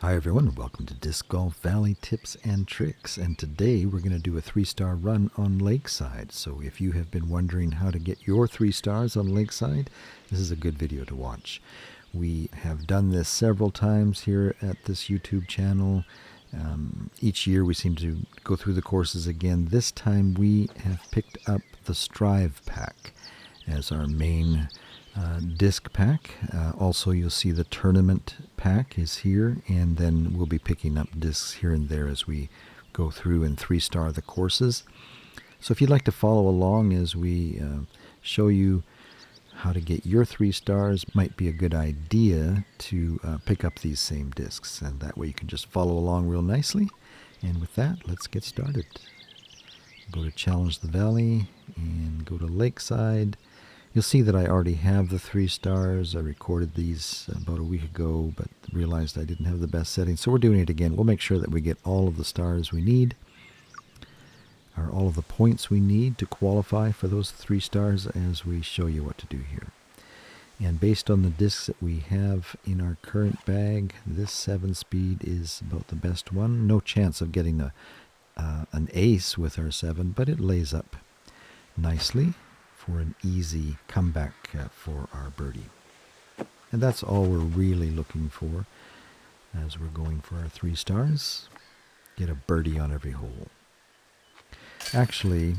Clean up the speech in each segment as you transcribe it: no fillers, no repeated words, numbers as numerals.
Hi everyone, and welcome to Disc Golf Valley Tips and Tricks, and today we're going to do a 3-star run on Lakeside. So if you have been wondering how to get your 3 stars on Lakeside, this is a good video to watch. We have done this several times here at this YouTube channel. Each year we seem to go through the courses again. This time we have picked up the Strive pack as our main disc pack. Also, you'll see the tournament pack is here, and then we'll be picking up discs here and there as we go through and 3-star the courses. So if you'd like to follow along as we show you how to get your 3 stars, might be a good idea to pick up these same discs, and that way you can just follow along real nicely. And with that, let's get started. Go to Challenge the Valley and go to Lakeside. You'll see that I already have the 3 stars. I recorded these about a week ago, but realized I didn't have the best settings. So we're doing it again. We'll make sure that we get all of the stars we need, or all of the points we need to qualify for those 3 stars as we show you what to do here. And based on the discs that we have in our current bag, this 7-speed is about the best one. No chance of getting an ace with our 7, but it lays up nicely for an easy comeback for our birdie. And that's all we're really looking for as we're going for our 3 stars. Get a birdie on every hole. Actually,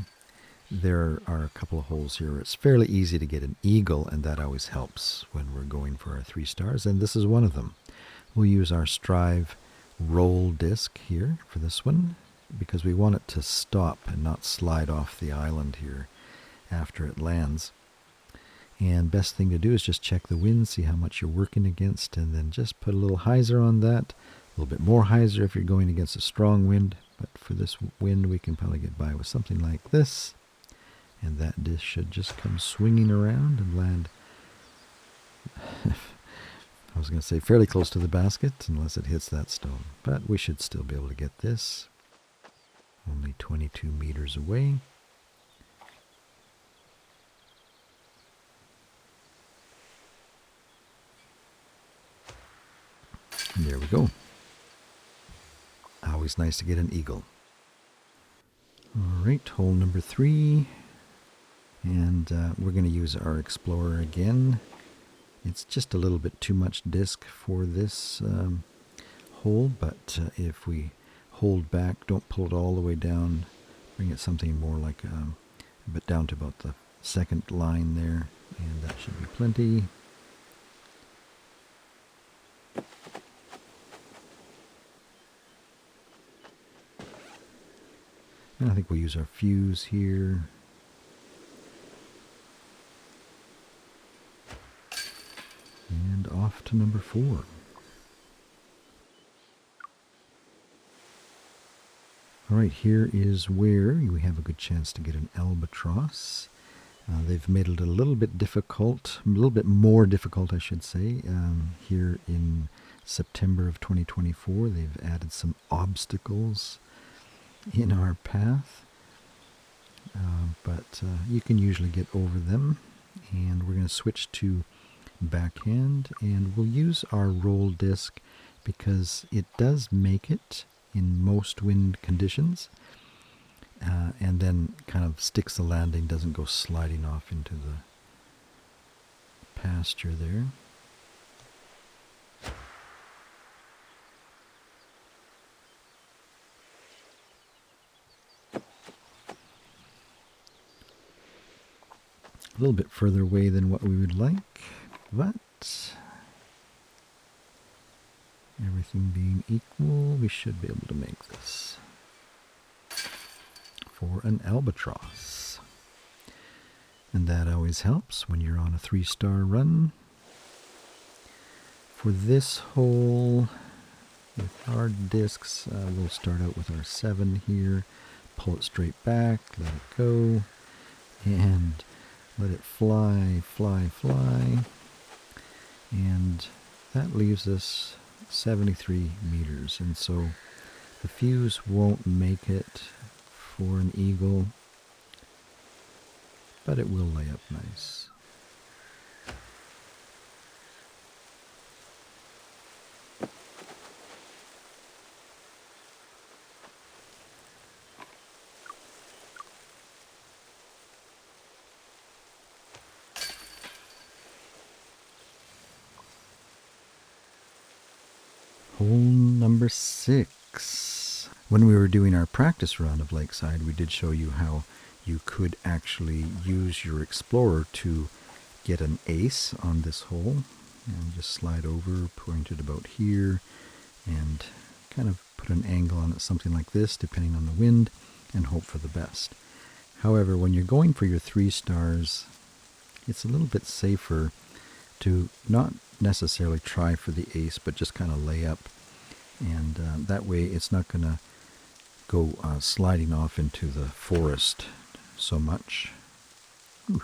there are a couple of holes here. It's fairly easy to get an eagle, and that always helps when we're going for our 3 stars, and this is one of them. We'll use our Strive roll disc here for this one because we want it to stop and not slide off the island here after it lands. And best thing to do is just check the wind, see how much you're working against, and then just put a little hyzer on that. A little bit more hyzer if you're going against a strong wind, but for this wind we can probably get by with something like this. And that disc should just come swinging around and land, I was going to say fairly close to the basket, unless it hits that stone. But we should still be able to get this. Only 22 meters away. There we go. Always nice to get an eagle. All right, hole number 3. And we're going to use our Explorer again. It's just a little bit too much disc for this hole, but if we hold back, don't pull it all the way down, bring it something more like but down to about the second line there, and that should be plenty. And I think we'll use our fuse here. And off to number 4. All right, here is where we have a good chance to get an albatross. They've made it a little bit difficult, a little bit more difficult, I should say. Here in September of 2024, they've added some obstacles in our path, but you can usually get over them. And we're going to switch to backhand, and we'll use our roll disc because it does make it in most wind conditions, and then kind of sticks the landing, doesn't go sliding off into the pasture there. A little bit further away than what we would like, but everything being equal, we should be able to make this for an albatross. And that always helps when you're on a 3-star run. For this hole, with our discs, we'll start out with our 7 here, pull it straight back, let it go, and let it fly, fly, fly. And that leaves us 73 meters. And so the fuse won't make it for an eagle, but it will lay up nice. hole number 6. When we were doing our practice run of Lakeside, we did show you how you could actually use your Explorer to get an ace on this hole. And just slide over, point it about here, and kind of put an angle on it, something like this, depending on the wind, and hope for the best. However, when you're going for your 3 stars, it's a little bit safer to not necessarily try for the ace, but just kind of lay up. And that way it's not going to go sliding off into the forest so much. Ooh,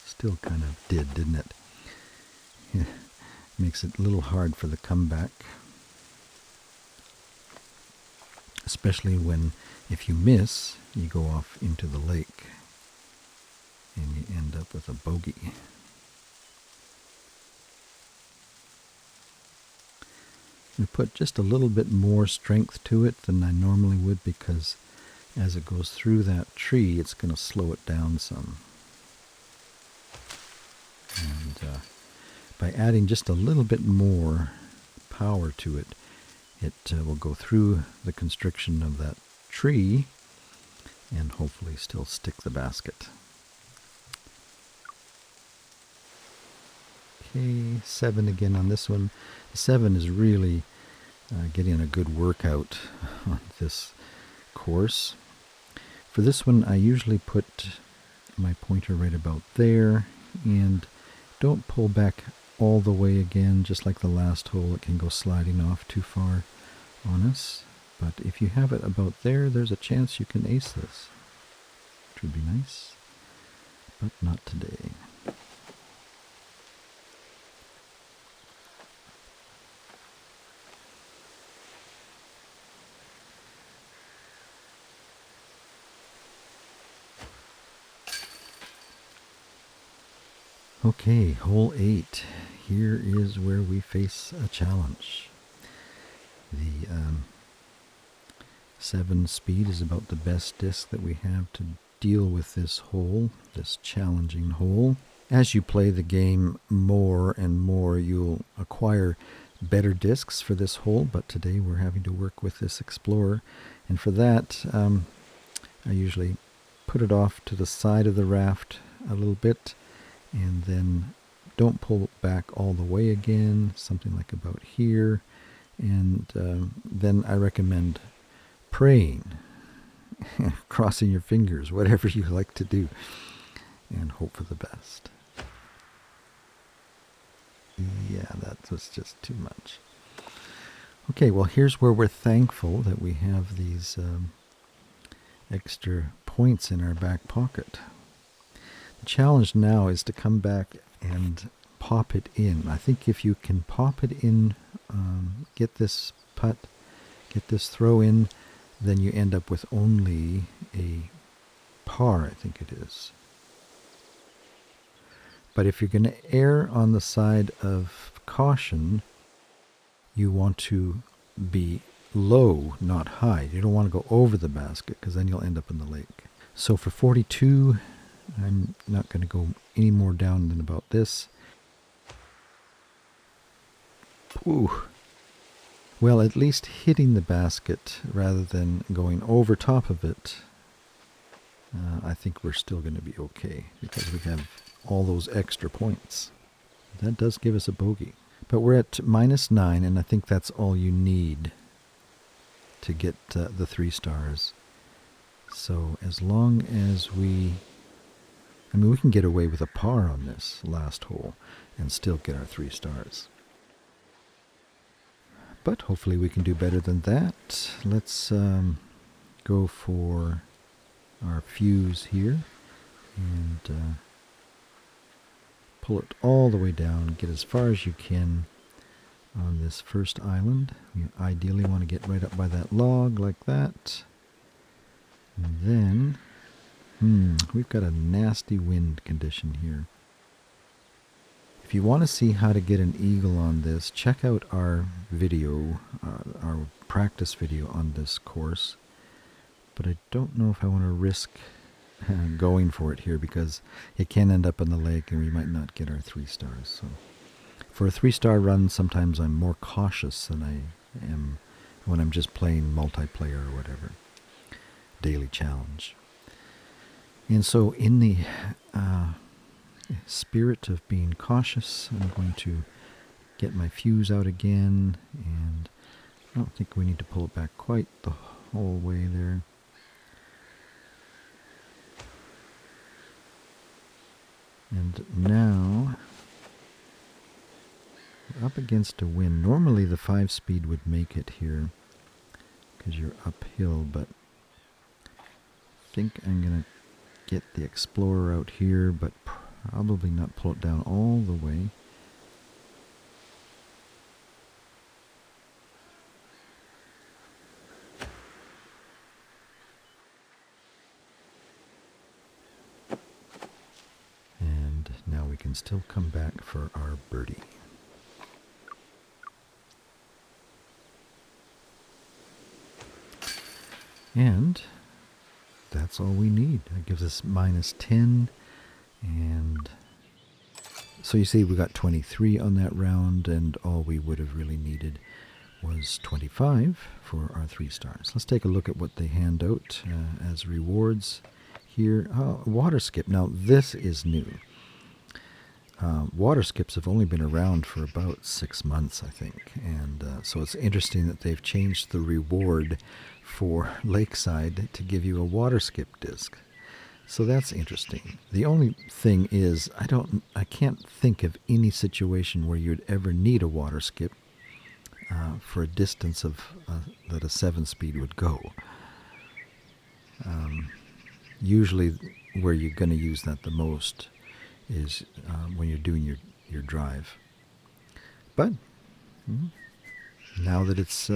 still kind of didn't it? Yeah, makes it a little hard for the comeback. Especially when, if you miss, you go off into the lake and you end up with a bogey. We put just a little bit more strength to it than I normally would, because as it goes through that tree, it's going to slow it down some. And by adding just a little bit more power to it, it will go through the constriction of that tree and hopefully still stick the basket. Okay, 7 again on this one. 7 is really getting a good workout on this course. For this one, I usually put my pointer right about there, and don't pull back all the way again. Just like the last hole, it can go sliding off too far on us. But if you have it about there, there's a chance you can ace this, which would be nice, but not today. Okay, hole 8. Here is where we face a challenge. The 7 speed is about the best disc that we have to deal with this hole, this challenging hole. As you play the game more and more, you'll acquire better discs for this hole, but today we're having to work with this Explorer. And for that, I usually put it off to the side of the raft a little bit, and then don't pull it back all the way again, something like about here. And then I recommend praying, crossing your fingers, whatever you like to do, and hope for the best. Yeah, that was just too much. Okay, well, here's where we're thankful that we have these extra points in our back pocket. The challenge now is to come back and pop it in. I think if you can pop it in, get this putt, get this throw in, then you end up with only a par, I think it is. But if you're going to err on the side of caution, you want to be low, not high. You don't want to go over the basket, because then you'll end up in the lake. So for 42, I'm not going to go any more down than about this. Ooh. Well, at least hitting the basket rather than going over top of it, I think we're still going to be okay, because we have all those extra points. That does give us a bogey. But we're at -9, and I think that's all you need to get the 3 stars. So as long as we can get away with a par on this last hole and still get our 3 stars. But hopefully we can do better than that. Let's go for our fuse here and pull it all the way down, get as far as you can on this first island. You ideally want to get right up by that log like that. And then we've got a nasty wind condition here. If you want to see how to get an eagle on this, check out our video, our practice video on this course. But I don't know if I want to risk going for it here, because it can end up in the lake and we might not get our 3 stars. So for a 3-star run, sometimes I'm more cautious than I when I'm just playing multiplayer or whatever. Daily challenge. And so in the spirit of being cautious, I'm going to get my fuse out again, and I don't think we need to pull it back quite the whole way there. And now we're up against a wind. Normally the 5-speed would make it here because you're uphill, but I think I'm going to get the Explorer out here, but probably not pull it down all the way. And now we can still come back for our birdie. And that's all we need. That gives us -10. And so you see we got 23 on that round, and all we would have really needed was 25 for our 3 stars. Let's take a look at what they hand out as rewards here. Oh, water skip. Now this is new. Water skips have only been around for about 6 months, I think, and so it's interesting that they've changed the reward for Lakeside to give you a water skip disc. So that's interesting. The only thing is, I can't think of any situation where you'd ever need a water skip for a distance of that a 7-speed would go. Usually, where you're going to use that the most is when you're doing your drive. But now that it's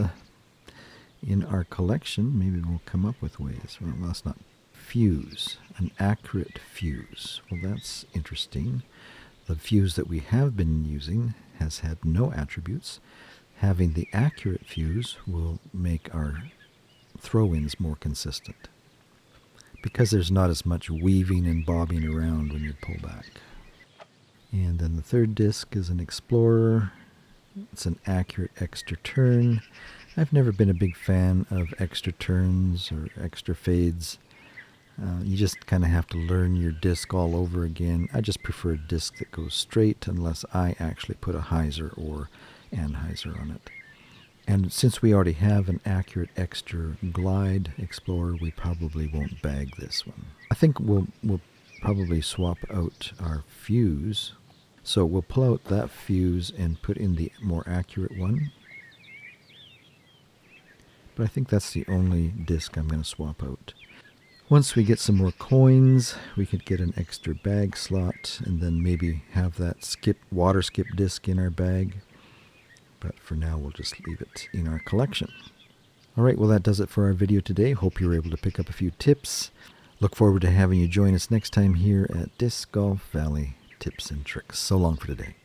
in our collection, maybe we'll come up with ways. Well, that's not fuse, an accurate fuse. Well, that's interesting. The fuse that we have been using has had no attributes. Having the accurate fuse will make our throw-ins more consistent, because there's not as much weaving and bobbing around when you pull back. And then the third disc is an Explorer. It's an accurate extra turn. I've never been a big fan of extra turns or extra fades. You just kind of have to learn your disc all over again. I just prefer a disc that goes straight unless I actually put a hyzer or anhyzer on it. And since we already have an accurate extra glide Explorer, we probably won't bag this one. I think we'll probably swap out our fuse. So we'll pull out that fuse and put in the more accurate one. But I think that's the only disc I'm going to swap out. Once we get some more coins, we could get an extra bag slot and then maybe have that water skip disc in our bag. But for now, we'll just leave it in our collection. All right, well, that does it for our video today. Hope you were able to pick up a few tips. Look forward to having you join us next time here at Disc Golf Valley Tips and Tricks. So long for today.